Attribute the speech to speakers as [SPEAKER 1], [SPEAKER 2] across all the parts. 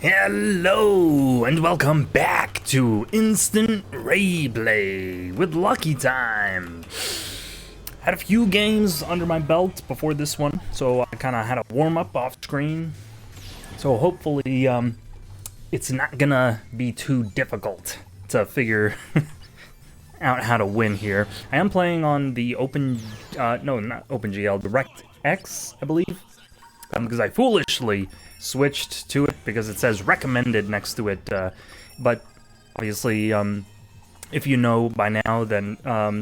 [SPEAKER 1] Hello and welcome back to Instant Raeplay with Lucky Time. Had a few games under my belt before this one, so I kind of had a warm-up off screen. So hopefully it's not gonna be too difficult to figure out how to win here. I am playing on the no, not OpenGL, DirectX, I believe, because I foolishly switched to it because it says recommended next to it, but obviously if you know by now, then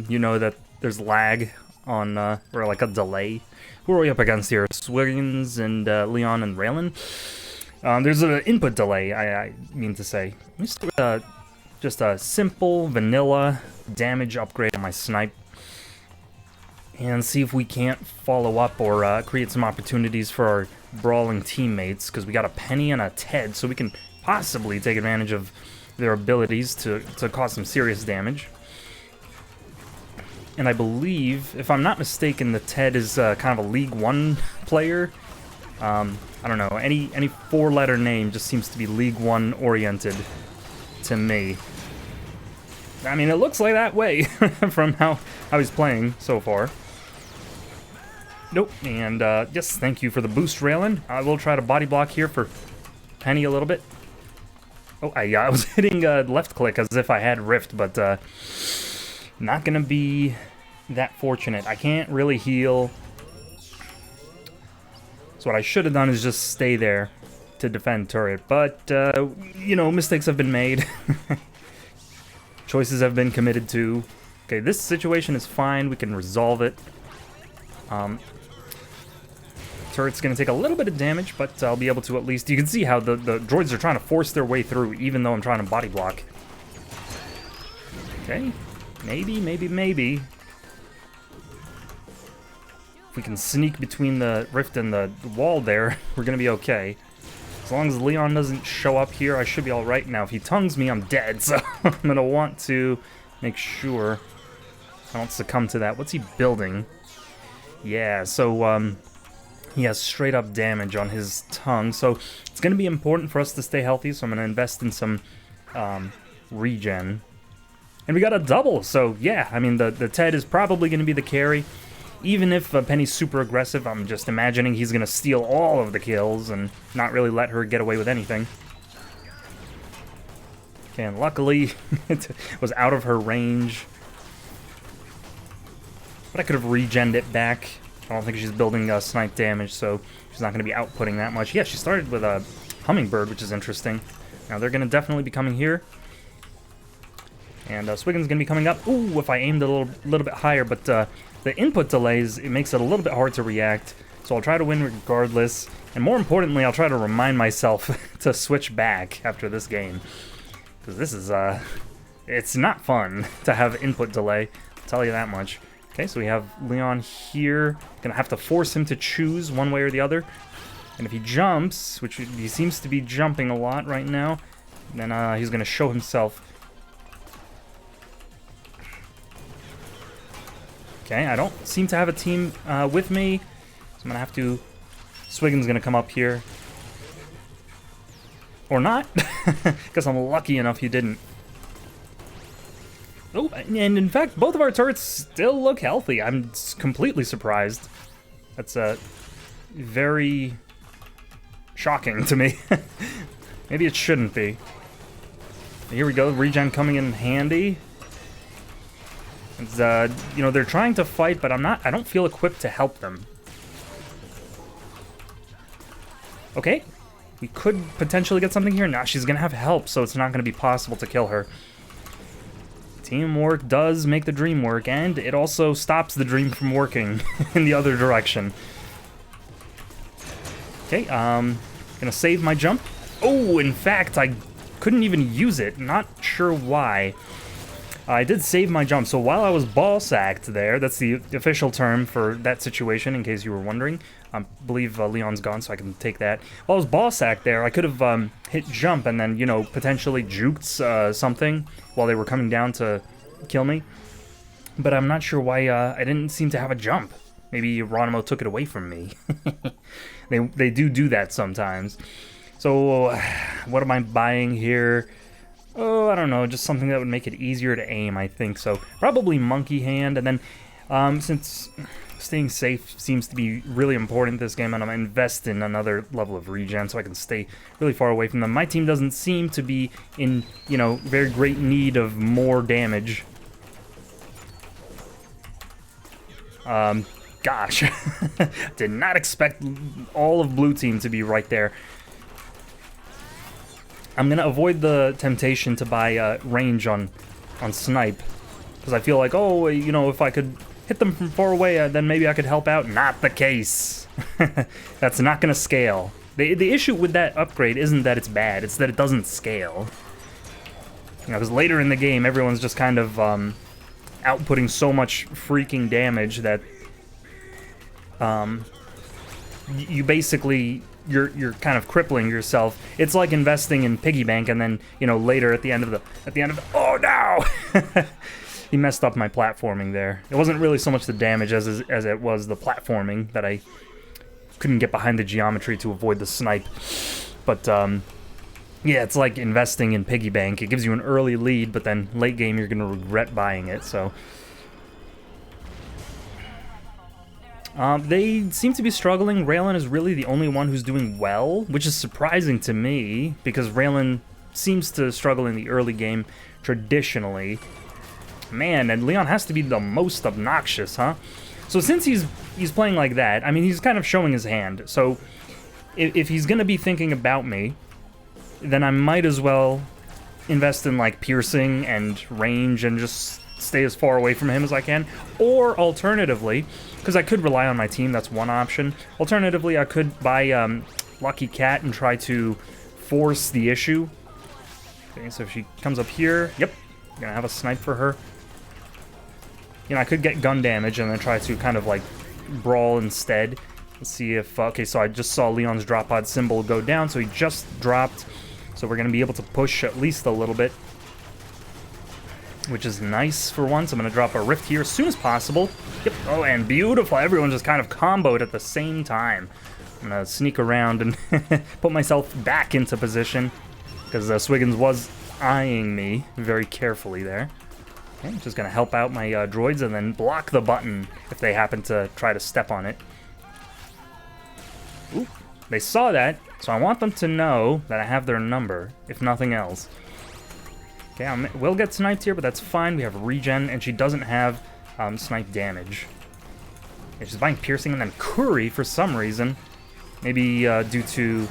[SPEAKER 1] you know that there's lag on or like a delay. Who are we up against here? Swiggins and Leon and Raylan. There's an input delay, I mean to say. Let me start with just a simple vanilla damage upgrade on my snipe and see if we can't follow up or create some opportunities for our brawling teammates, because we got a Penny and a Ted, so we can possibly take advantage of their abilities to cause some serious damage. And I believe, if I'm not mistaken, the Ted is kind of a League 1 player. I don't know, any four-letter name just seems to be League 1 oriented to me. I mean, it looks like that way from how he's playing so far. Nope, and yes, thank you for the boost, Raylan. I will try to body block here for Penny a little bit. Oh, I was hitting left click as if I had Rift, but not gonna be that fortunate. I can't really heal. So what I should have done is just stay there to defend turret, but you know, mistakes have been made. Choices have been committed to. Okay, this situation is fine. We can resolve it. Turret's going to take a little bit of damage, but I'll be able to at least... You can see how the droids are trying to force their way through, even though I'm trying to body block. Okay. Maybe. If we can sneak between the rift and the wall there, we're going to be okay. As long as Leon doesn't show up here, I should be alright. Now, if he tongues me, I'm dead, so I'm going to want to make sure I don't succumb to that. What's he building? Yeah, so, he has straight up damage on his tongue, so it's going to be important for us to stay healthy, so I'm going to invest in some regen. And we got a double, so yeah, I mean, the Ted is probably going to be the carry. Even if Penny's super aggressive, I'm just imagining he's going to steal all of the kills and not really let her get away with anything. Okay, and luckily, it was out of her range. But I could have regened it back. I don't think she's building snipe damage, so she's not going to be outputting that much. Yeah, she started with a Hummingbird, which is interesting. Now, they're going to definitely be coming here. And Swiggin's going to be coming up. Ooh, if I aimed a little bit higher, but the input delays, it makes it a little bit hard to react. So I'll try to win regardless. And more importantly, I'll try to remind myself to switch back after this game. Because this is, it's not fun to have input delay, I'll tell you that much. Okay, so we have Leon here. Gonna have to force him to choose one way or the other. And if he jumps, which he seems to be jumping a lot right now, then he's gonna show himself. Okay, I don't seem to have a team with me, so I'm gonna have to... Swiggin's gonna come up here. Or not, because I'm lucky enough he didn't. Oh, and in fact, both of our turrets still look healthy. I'm completely surprised. That's very shocking to me. Maybe it shouldn't be. Here we go, regen coming in handy. It's, you know, they're trying to fight, but I don't feel equipped to help them. Okay, we could potentially get something here. Nah, she's gonna have help, so it's not gonna be possible to kill her. Teamwork does make the dream work, and it also stops the dream from working in the other direction. Okay, gonna save my jump. Oh, in fact, I couldn't even use it. Not sure why. I did save my jump, so while I was ball-sacked there, that's the official term for that situation, in case you were wondering. I believe Leon's gone, so I can take that. While I was ball-sacked there, I could have hit jump and then, you know, potentially juked something while they were coming down to kill me. But I'm not sure why I didn't seem to have a jump. Maybe Geronimo took it away from me. They do that sometimes. So, what am I buying here? Oh, I don't know, just something that would make it easier to aim, I think. So, probably Monkey Hand, and then, since staying safe seems to be really important this game, and I'm going to invest in another level of regen so I can stay really far away from them. My team doesn't seem to be in, you know, very great need of more damage. Gosh, did not expect all of blue team to be right there. I'm gonna avoid the temptation to buy range on snipe, because I feel like, oh, you know, if I could hit them from far away, then maybe I could help out. Not the case. That's not gonna scale. The issue with that upgrade isn't that it's bad; it's that it doesn't scale. You know, because later in the game, everyone's just kind of outputting so much freaking damage that you basically you're kind of crippling yourself. It's like investing in piggy bank, and then, you know, later at the end of the oh no, he messed up my platforming there. It wasn't really so much the damage as it was the platforming that I couldn't get behind the geometry to avoid the snipe. But yeah, it's like investing in piggy bank. It gives you an early lead, but then late game you're gonna regret buying it. So they seem to be struggling. Raelyn is really the only one who's doing well, which is surprising to me, because Raelyn seems to struggle in the early game traditionally. Man, and Leon has to be the most obnoxious, huh? So since he's playing like that, I mean, he's kind of showing his hand. So if he's gonna be thinking about me, then I might as well invest in, like, piercing and range and just stay as far away from him as I can. Or alternatively, because I could rely on my team, that's one option. Alternatively, I could buy Lucky Cat and try to force the issue. Okay, so if she comes up here, yep, gonna have a snipe for her. You know, I could get gun damage and then try to kind of, like, brawl instead. Let's see if, okay, so I just saw Leon's drop pod symbol go down, so he just dropped. So we're gonna be able to push at least a little bit, which is nice for once. I'm going to drop a rift here as soon as possible. Yep. Oh, and beautiful. Everyone just kind of comboed at the same time. I'm going to sneak around and put myself back into position, because Swiggins was eyeing me very carefully there. Okay, just going to help out my droids and then block the button if they happen to try to step on it. Ooh, they saw that, so I want them to know that I have their number, if nothing else. Okay, we'll get sniped here, but that's fine. We have regen, and she doesn't have snipe damage. Okay, she's buying piercing and then curry for some reason. Maybe due to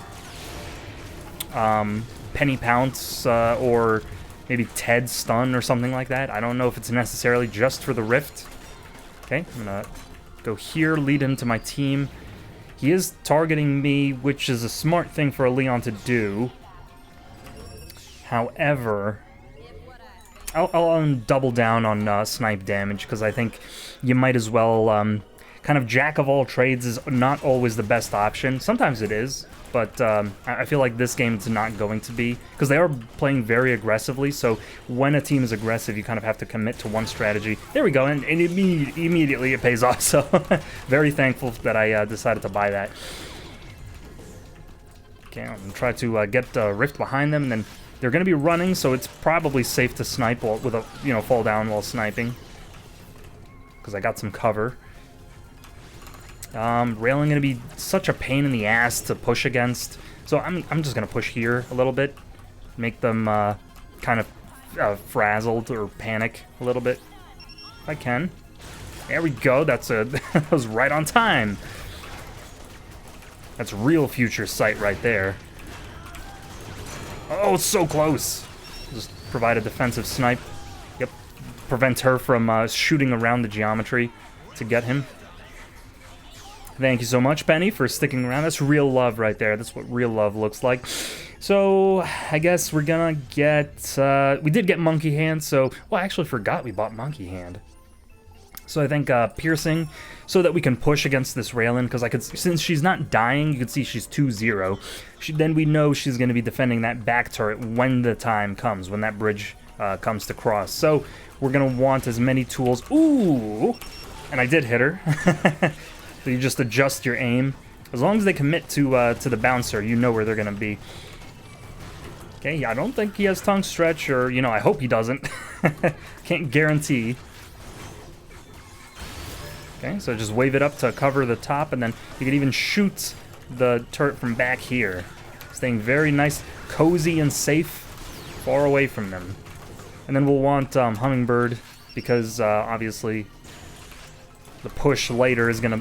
[SPEAKER 1] penny pounce or maybe Ted stun or something like that. I don't know if it's necessarily just for the rift. Okay, I'm gonna go here, lead him to my team. He is targeting me, which is a smart thing for a Leon to do. However, I'll double down on snipe damage, because I think you might as well, kind of jack of all trades is not always the best option. Sometimes it is, but I feel like this game it's not going to be, because they are playing very aggressively, so when a team is aggressive, you kind of have to commit to one strategy. There we go, and immediately it pays off, so very thankful that I decided to buy that. Okay, I'm going to try to get Rift behind them, and then they're going to be running, so it's probably safe to snipe with a, you know, fall down while sniping, because I got some cover. Raelyn going to be such a pain in the ass to push against, so I'm just going to push here a little bit, make them kind of frazzled or panic a little bit, if I can. There we go, that was right on time. That's real future sight right there. Oh, it's so close. Just provide a defensive snipe. Yep. Prevent her from shooting around the geometry to get him. Thank you so much, Penny, for sticking around. That's real love right there. That's what real love looks like. So, I guess we're gonna get... we did get Monkey Hand, so... Well, I actually forgot we bought Monkey Hand. So I think piercing, so that we can push against this Raelyn, because I could, since she's not dying, you can see she's 2-0. Then we know she's going to be defending that back turret when the time comes, when that bridge comes to cross. So we're going to want as many tools. Ooh! And I did hit her. So you just adjust your aim. As long as they commit to the bouncer, you know where they're gonna be. Okay, I don't think he has tongue stretch, or, you know, I hope he doesn't. Can't guarantee. Okay, so just wave it up to cover the top, and then you can even shoot the turret from back here. Staying very nice, cozy, and safe, far away from them. And then we'll want Hummingbird, because obviously the push later is gonna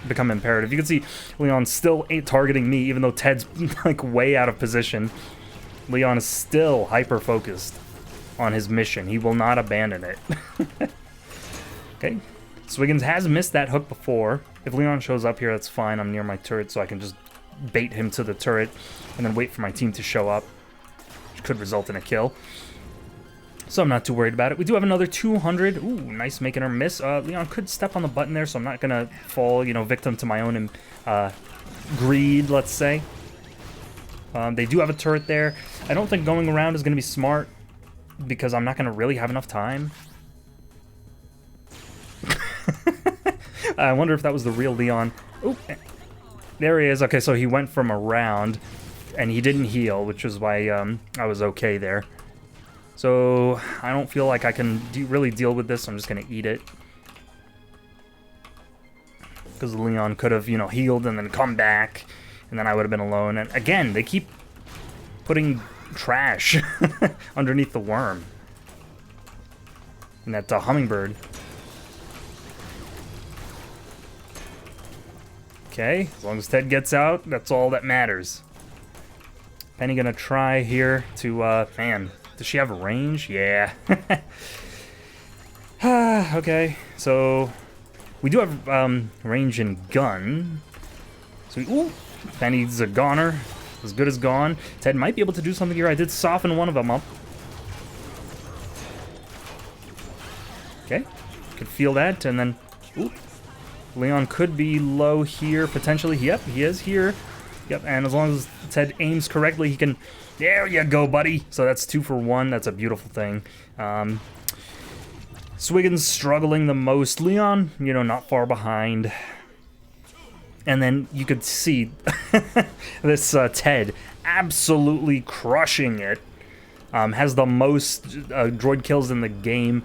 [SPEAKER 1] become imperative. You can see Leon still ain't targeting me, even though Ted's like way out of position. Leon is still hyper-focused on his mission. He will not abandon it. Okay, Swiggins has missed that hook before. If Leon shows up here, that's fine. I'm near my turret, so I can just bait him to the turret and then wait for my team to show up, which could result in a kill. So I'm not too worried about it. We do have another 200. Ooh, nice making her miss. Leon could step on the button there, so I'm not going to fall, you know, victim to my own greed, let's say. They do have a turret there. I don't think going around is going to be smart because I'm not going to really have enough time. I wonder if that was the real Leon. Ooh, there he is. Okay, so he went from around, and he didn't heal, which is why I was okay there. So I don't feel like I can really deal with this. I'm just going to eat it. Because Leon could have, you know, healed and then come back, and then I would have been alone. And again, they keep putting trash underneath the worm. And that Hummingbird. Okay, as long as Ted gets out, that's all that matters. Penny gonna try here to, man, does she have range? Yeah. Okay, so we do have range in gun. So, ooh, Penny's a goner, as good as gone. Ted might be able to do something here. I did soften one of them up. Okay, could feel that, and then, ooh, Leon could be low here, potentially. Yep, he is here. Yep, and as long as Ted aims correctly, he can... There you go, buddy. So that's 2 for 1. That's a beautiful thing. Swiggins struggling the most. Leon, you know, not far behind. And then you could see this Ted absolutely crushing it. Has the most droid kills in the game.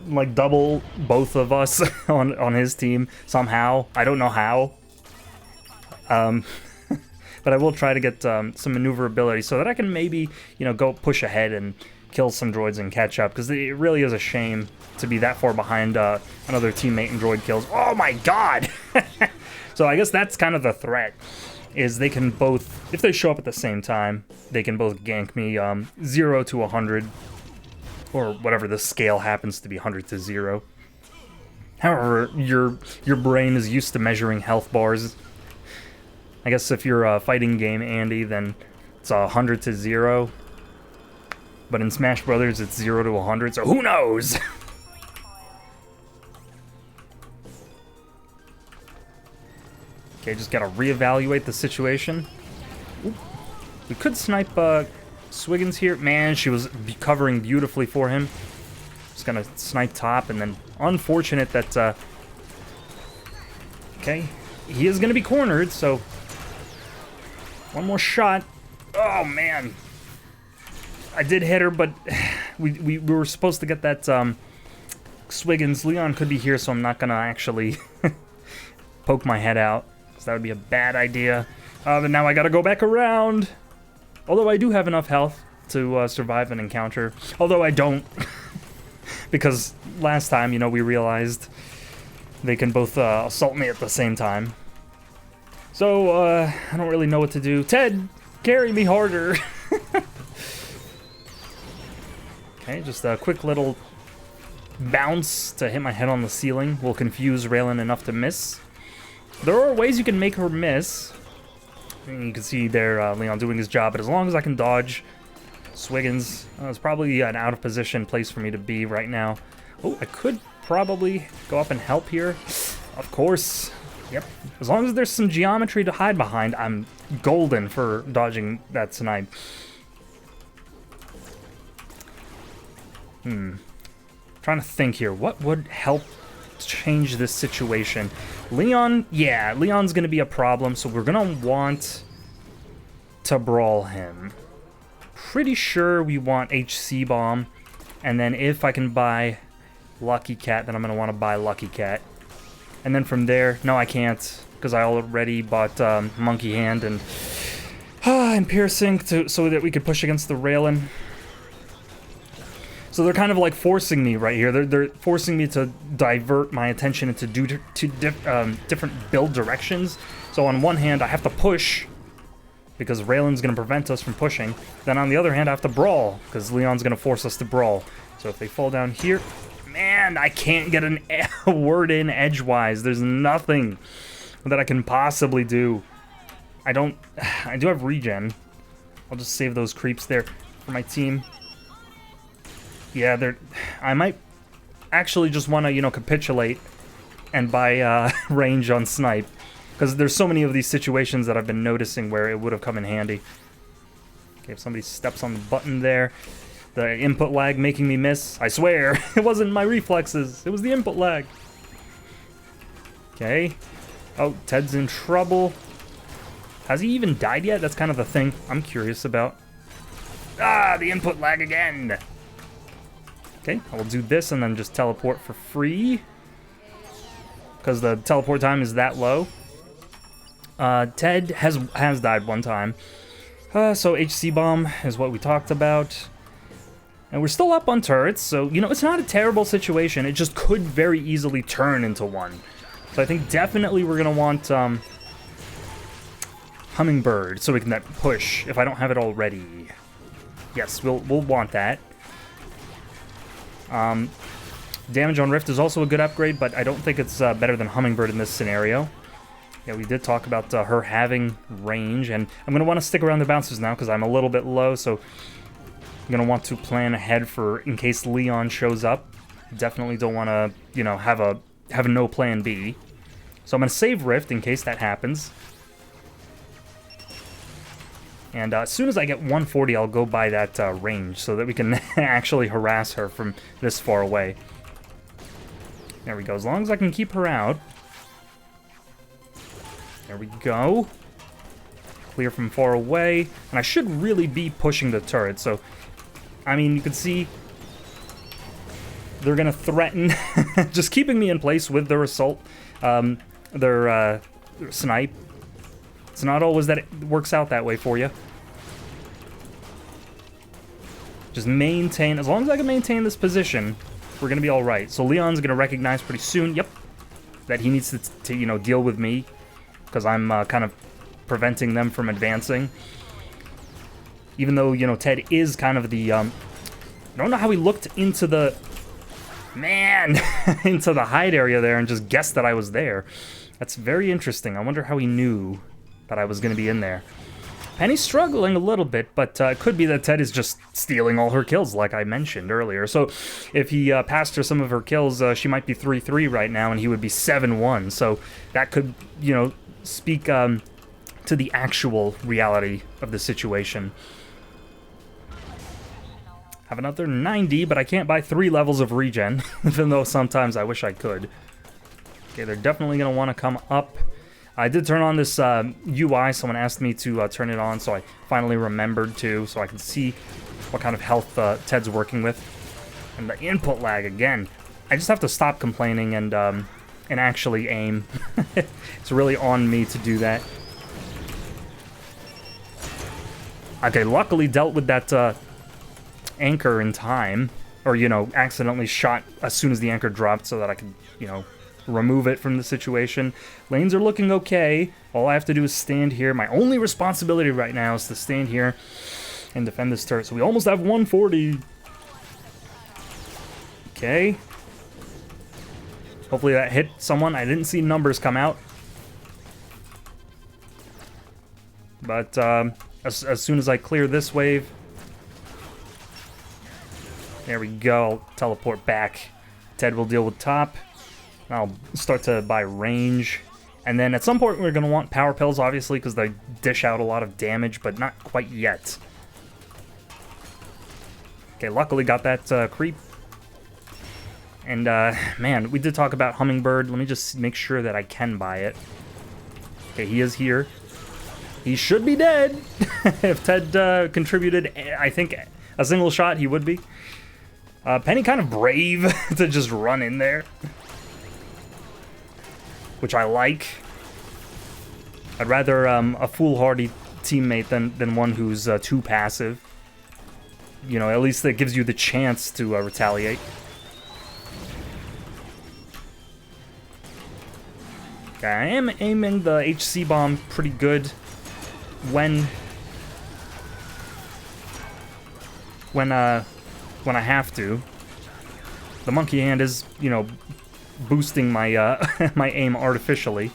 [SPEAKER 1] Like double both of us on his team somehow. I don't know how. But I will try to get some maneuverability so that I can maybe, you know, go push ahead and kill some droids and catch up. Because it really is a shame to be that far behind another teammate in droid kills. Oh my god! So I guess that's kind of the threat. Is they can both, if they show up at the same time, they can both gank me 0 to 100. Or whatever the scale happens to be, 100 to 0. However, your brain is used to measuring health bars. I guess if you're a fighting game, Andy, then it's 100 to 0. But in Smash Brothers, it's 0 to 100, so who knows? Okay, just gotta reevaluate the situation. Ooh. We could snipe Swiggins here. Man, she was covering beautifully for him. Just gonna snipe top, and then unfortunate that... Okay, he is gonna be cornered, so... One more shot. Oh, man. I did hit her, but we were supposed to get that Swiggins. Leon could be here, so I'm not gonna actually poke my head out, because that would be a bad idea. But now I gotta go back around. Although I do have enough health to survive an encounter. Although I don't. Because last time, you know, we realized they can both assault me at the same time. So, I don't really know what to do. Ted, carry me harder. Okay, just a quick little bounce to hit my head on the ceiling will confuse Raylan enough to miss. There are ways you can make her miss. And you can see there Leon doing his job, but as long as I can dodge Swiggins, it's probably an out of position place for me to be right now. Oh, I could probably go up and help here. Of course. Yep. As long as there's some geometry to hide behind, I'm golden for dodging that snipe. Trying to think here. What would help change this situation. Leon, yeah, Leon's going to be a problem, so we're going to want to brawl him. Pretty sure we want HC Bomb, and then if I can buy Lucky Cat, then I'm going to want to buy Lucky Cat. And then from there, no, I can't, because I already bought Monkey Hand and Piercing so that we could push against the Raelin. So they're kind of like forcing me right here. They're forcing me to divert my attention into different build directions. So on one hand, I have to push, because Raelin's going to prevent us from pushing. Then on the other hand, I have to brawl, because Leon's going to force us to brawl. So if they fall down here... Man, I can't get a word in edgewise. There's nothing that I can possibly do. I do have regen. I'll just save those creeps there for my team. Yeah, I might actually just want to, you know, capitulate and buy range on snipe, because there's so many of these situations that I've been noticing where it would have come in handy. Okay, if somebody steps on the button there, the input lag making me miss. I swear, it wasn't my reflexes. It was the input lag. Okay. Oh, Ted's in trouble. Has he even died yet? That's kind of the thing I'm curious about. Ah, the input lag again. Okay, I will do this and then just teleport for free, because the teleport time is that low. Ted has died one time. So HC Bomb is what we talked about. And we're still up on turrets, so, you know, it's not a terrible situation. It just could very easily turn into one. So I think definitely we're going to want Hummingbird, so we can push, if I don't have it already. Yes, we'll want that. Damage on Rift is also a good upgrade, but I don't think it's better than Hummingbird in this scenario. Yeah, we did talk about her having range, and I'm going to want to stick around the bouncers now, because I'm a little bit low, so... I'm going to want to plan ahead for in case Leon shows up. Definitely don't want to, you know, have a no plan B. So I'm going to save Rift in case that happens. And as soon as I get 140, I'll go by that range so that we can actually harass her from this far away. There we go. As long as I can keep her out. There we go. Clear from far away. And I should really be pushing the turret, so... I mean, you can see they're going to threaten just keeping me in place with their assault, their snipe. It's not always that it works out that way for you. Just maintain, as long as I can maintain this position, we're going to be all right. So Leon's going to recognize pretty soon, yep, that he needs to you know, deal with me, because I'm kind of preventing them from advancing. Even though, you know, Ted is kind of the, I don't know how he looked into the, man, into the hide area there and just guessed that I was there. That's very interesting. I wonder how he knew that I was going to be in there. Penny's struggling a little bit, but it could be that Ted is just stealing all her kills, like I mentioned earlier. So if he passed her some of her kills, she might be 3-3 right now, and he would be 7-1. So that could, you know, speak to the actual reality of the situation. Have another 90, but I can't buy 3 levels of regen, even though sometimes I wish I could. Okay, they're definitely going to want to come up. I did turn on this UI. Someone asked me to turn it on, so I finally remembered to, so I can see what kind of health Ted's working with. And the input lag again. I just have to stop complaining and actually aim. It's really on me to do that. Okay, luckily dealt with that anchor in time, or, you know, accidentally shot as soon as the anchor dropped so that I could, you know, remove it from the situation. Lanes are looking okay. All I have to do is stand here. My only responsibility right now is to stand here and defend this turret. So we almost have 140. Okay. Hopefully that hit someone. I didn't see numbers come out. But as soon as I clear this wave, there we go. I'll teleport back. Ted will deal with top. I'll start to buy range. And then at some point we're going to want power pills, obviously, because they dish out a lot of damage, but not quite yet. Okay, luckily got that creep. And, man, we did talk about Hummingbird. Let me just make sure that I can buy it. Okay, he is here. He should be dead. If Ted contributed, I think, a single shot, he would be. Penny kind of brave to just run in there, which I like. I'd rather a foolhardy teammate than one who's too passive. You know, at least that gives you the chance to retaliate. Okay, I am aiming the HC bomb pretty good when I have to. The monkey hand is, you know, boosting my my aim artificially.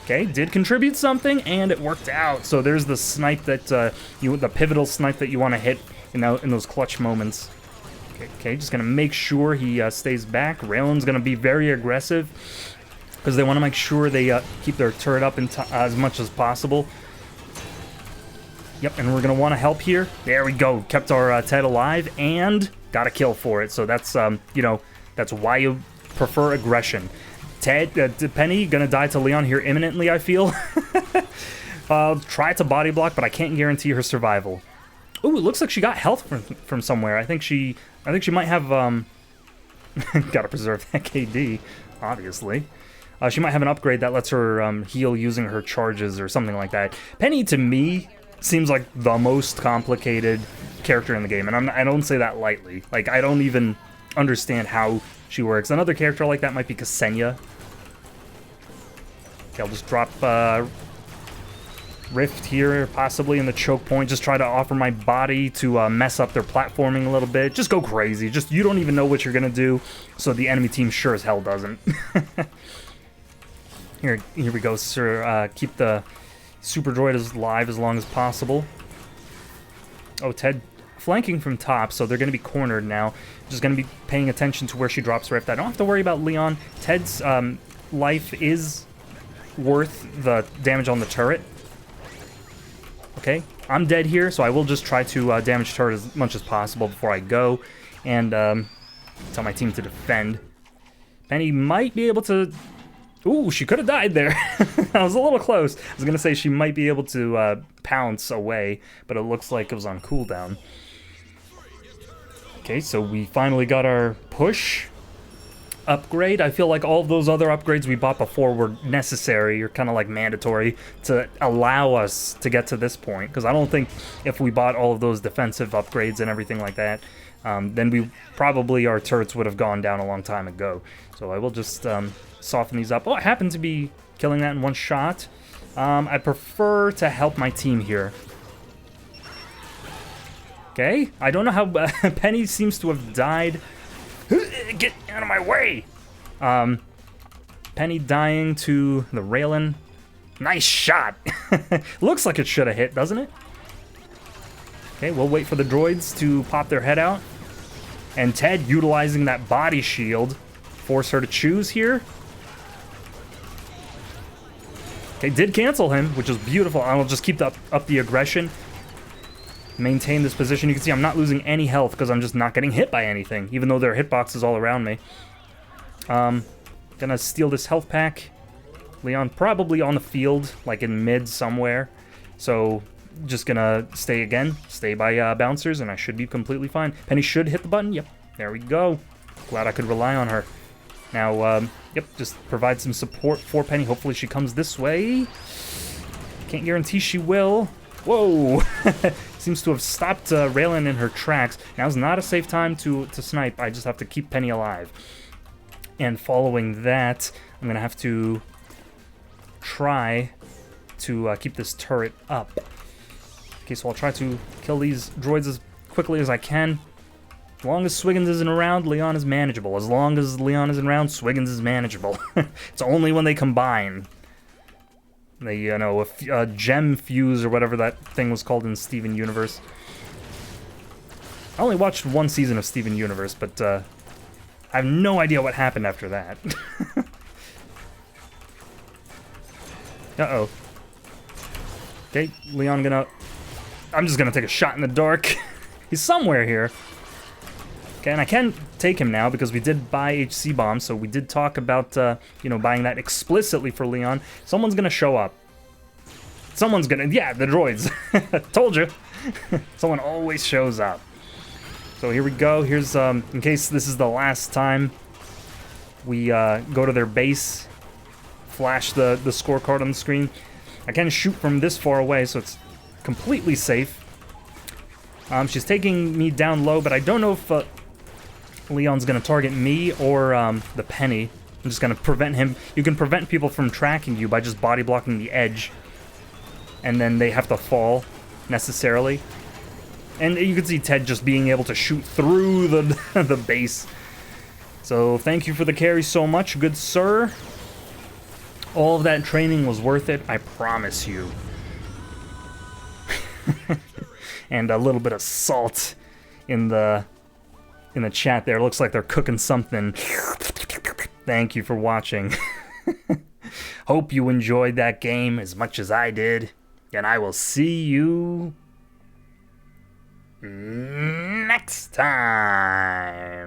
[SPEAKER 1] Okay, did contribute something, and it worked out. So there's the snipe that the pivotal snipe that you want to hit in those clutch moments. Okay, just gonna make sure he stays back. Raylan's gonna be very aggressive because they want to make sure they keep their turret up as much as possible. Yep, and we're gonna want to help here. There we go. Kept our Ted alive and got a kill for it. So that's you know, that's why you prefer aggression. Penny gonna die to Leon here imminently, I feel. I'll try to body block, but I can't guarantee her survival. Ooh, it looks like she got health from somewhere. I think she might have gotta preserve that KD, obviously. She might have an upgrade that lets her heal using her charges or something like that. Penny, to me, seems like the most complicated character in the game, and I don't say that lightly. Like, I don't even understand how she works. Another character like that might be Ksenia. Okay, I'll just drop Rift here, possibly in the choke point. Just try to offer my body to mess up their platforming a little bit. Just go crazy. Just, you don't even know what you're gonna do, so the enemy team sure as hell doesn't. Here we go, sir. Keep the Super Droid alive as long as possible. Oh, Ted flanking from top, so they're going to be cornered now. Just going to be paying attention to where she drops Rift. I don't have to worry about Leon. Ted's life is worth the damage on the turret. Okay, I'm dead here, so I will just try to damage turret as much as possible before I go, and tell my team to defend. Penny might be able to... Ooh, she could have died there. I was a little close. I was going to say she might be able to pounce away, but it looks like it was on cooldown. Okay, so we finally got our push upgrade. I feel like all of those other upgrades we bought before were necessary, or kind of like mandatory, to allow us to get to this point. Because I don't think if we bought all of those defensive upgrades and everything like that, then our turrets would have gone down a long time ago. So I will just soften these up. Oh, I happen to be killing that in one shot. I prefer to help my team here. Okay, I don't know how Penny seems to have died. Get out of my way! Penny dying to the Raylan. Nice shot! Looks like it should have hit, doesn't it? Okay, we'll wait for the droids to pop their head out. And Ted utilizing that body shield. Force her to choose here. Okay, did cancel him, which is beautiful. I'll just keep up the aggression. Maintain this position. You can see I'm not losing any health because I'm just not getting hit by anything, even though there are hitboxes all around me. Gonna steal this health pack. Leon probably on the field, like in mid somewhere. So just gonna stay by bouncers, and I should be completely fine. Penny should hit the button. Yep, there we go. Glad I could rely on her. Now, yep, just provide some support for Penny. Hopefully she comes this way. Can't guarantee she will. Whoa! Seems to have stopped Raylan in her tracks. Now's not a safe time to snipe. I just have to keep Penny alive. And following that, I'm going to have to try to keep this turret up. Okay, so I'll try to kill these droids as quickly as I can. As long as Swiggins isn't around, Leon is manageable. As long as Leon isn't around, Swiggins is manageable. It's only when they combine. They, you know, a gem fuse or whatever that thing was called in Steven Universe. I only watched one season of Steven Universe, but I have no idea what happened after that. Uh-oh. Okay, Leon I'm just gonna take a shot in the dark. He's somewhere here. Okay, and I can take him now because we did buy HC bombs, so we did talk about, you know, buying that explicitly for Leon. Someone's gonna show up. Someone's gonna, yeah, the droids. Told you. Someone always shows up. So here we go. Here's, in case this is the last time we go to their base, flash the scorecard on the screen. I can shoot from this far away, so it's completely safe. She's taking me down low, but I don't know if Leon's gonna target me or the Penny. I'm just gonna prevent him. You can prevent people from tracking you by just body blocking the edge, and then they have to fall necessarily. And you can see Ted just being able to shoot through the base. So thank you for the carry so much, good sir. All of that training was worth it, I promise you. And a little bit of salt in the chat there. Looks like they're cooking something. Thank you for watching. Hope you enjoyed that game as much as I did. And I will see you next time.